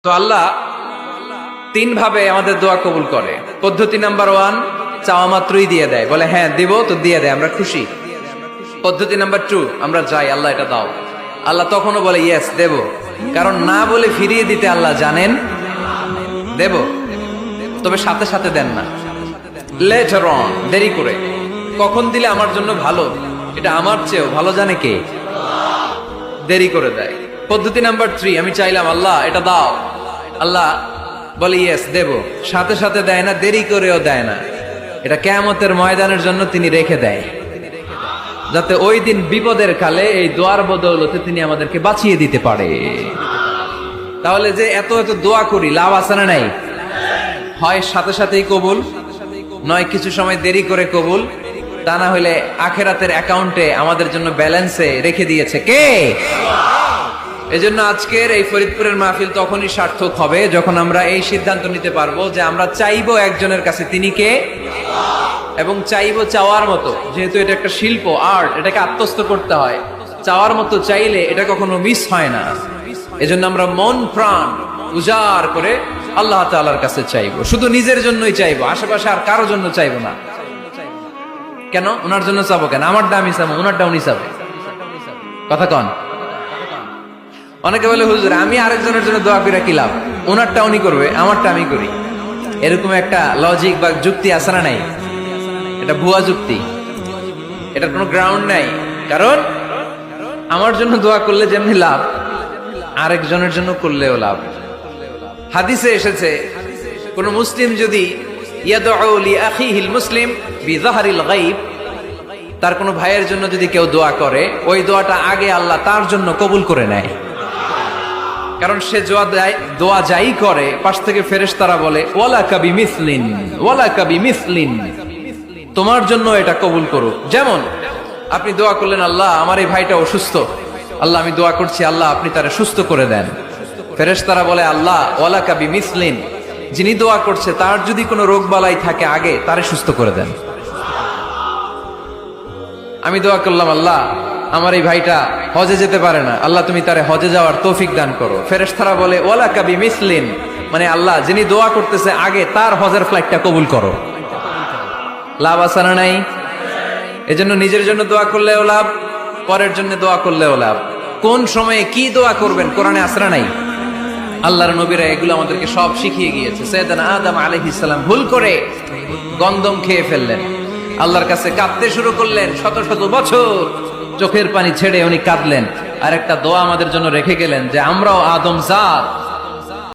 তো আল্লাহ তিন ভাবে আমাদের দোয়া কবুল করে। পদ্ধতি নাম্বার 1, চাওয়া মাত্রই দিয়ে দেয়, বলে হ্যাঁ দিব তো দিয়ে দেয়, আমরা খুশি। পদ্ধতি নাম্বার 2, আমরা যাই আল্লাহ এটা দাও, আল্লাহ তখনও বলে ইয়েস দেব, কারণ না বলে ফিরিয়ে দিতে আল্লাহ জানেন দেব, তবে সাথে সাথে দেন না, লেটার অন, দেরি করে। কখন দিলে আমার জন্য ভালো, এটা আমার চেয়েও ভালো জানে কে? দেরি করে দেয়। পদ্ধতি নাম্বার 3, আমি চাইলাম আল্লাহ এটা দাও, আল্লাহ বলে ইয়েস দেব, সাথে সাথে দেয় না, দেরি করেও দেয় না। এটা কিয়ামতের ময়দানের জন্য তিনি রেখে দেয়, যাতে ওই দিন বিপদের কালে এই দোয়ার বদৌলতে তিনি আমাদেরকে বাঁচিয়ে দিতে পারে। তাহলে যে এত এত দোয়া করি, লাভ আছে না নাই? হয় সাথে সাথেই কবুল, নয় কিছু সময় দেরি করে কবুল, তা না হলে আখেরাতের অ্যাকাউন্টে আমাদের জন্য ব্যালেন্সে রেখে দিয়েছে কে? এজন্য আজকের এই ফরিদপুরের মাহফিল তখনই সার্থক হবে যখন আমরা এই সিদ্ধান্ত নিতে পারবো যে আমরা চাইবো একজনের কাছে, তিনি কে, এবং চাইবো চাওয়ার মতো। যেহেতু এটা একটা শিল্প, আর্ট, এটাকে আত্মস্থ করতে হয়। চাওয়ার মতো চাইলে এটা কখনো মিস হয় না। এজন্য আমরা মন প্রাণ উজাড় করে আল্লাহ তাআলার কাছে চাইবো, শুধু নিজের জন্যই চাইবো, আশেপাশে আর কারোর জন্য চাইবো না। কেন ওনার জন্য চাবো কেন? আমারটা আমি চাবো, ওনারটা উনি চাবে। কথা কন। অনেকে বলে হুজুর আমি আরেকজনের জন্য দোয়া করে কি লাভ, ওনারটা উনি করবে, আমারটা আমি করি। এরকম একটা লজিক বা যুক্তি আছে না নাই? এটা ভুয়া যুক্তি, এটার কোনো গ্রাউন্ড নাই। কারণ আমার জন্য দোয়া করলে যেমনি লাভ, আরেকজনের জন্য করলেও লাভ। হাদিসে এসেছে কোন মুসলিম যদি ইয়াদউ লি আখিহিল মুসলিম বিযাহরিল গায়ব, তার কোনো ভাইয়ের জন্য যদি কেউ দোয়া করে, ওই দোয়াটা আগে আল্লাহ তার জন্য কবুল করে নেয়। কারণ সে দোয়া যাই করে, পাশ থেকে ফেরেশতারা বলে ওয়ালাকা বিমিসলিন, ওয়ালাকা বিমিসলিন, তোমার জন্য এটা কবুল করুক। যেমন আপনি দোয়া করলেন আল্লাহ আমার এই ভাইটা অসুস্থ, আল্লাহ আমি দোয়া করছি আল্লাহ আপনি তারে সুস্থ করে দেন। ফেরেশতারা বলে আল্লাহ ওয়ালাকা বিমিসলিন, যিনি দোয়া করছে তার যদি কোনো রোগ বালাই থাকে আগে তারে সুস্থ করে দেন। আমি দোয়া করলাম আল্লাহ আমার এই ভাইটা হজে যেতে পারে না, আল্লাহ তুমি তারে হজে যাওয়ার তৌফিক দান করো। ফেরেশতারা বলে ওয়ালাকা বিমিসলিন, মানে আল্লাহ যিনি দোয়া করতেছে আগে তার হজের ফ্লাইটটা কবুল করো। লাভ আছে না নাই? এজন্য নিজের জন্য দোয়া করলেও লাভ, পরের জন্য দোয়া করলেও লাভ। কোন সময়ে কি দোয়া করবেন কোরআনে আছে না নাই? আল্লাহর নবীরা এগুলো আমাদেরকে সব শিখিয়ে গিয়েছে। সাইয়েদনা আদম আলাইহিস সালাম ভুল করে গন্ধম খেয়ে ফেললেন, আল্লাহর কাছে কাঁদতে শুরু করলেন, শত শত বছর চোখের পানি ছেড়ে উনি কাঁদলেন। আর একটা দোয়া আমাদের জন্য রেখে গেলেন যে আমরাও আদম জাত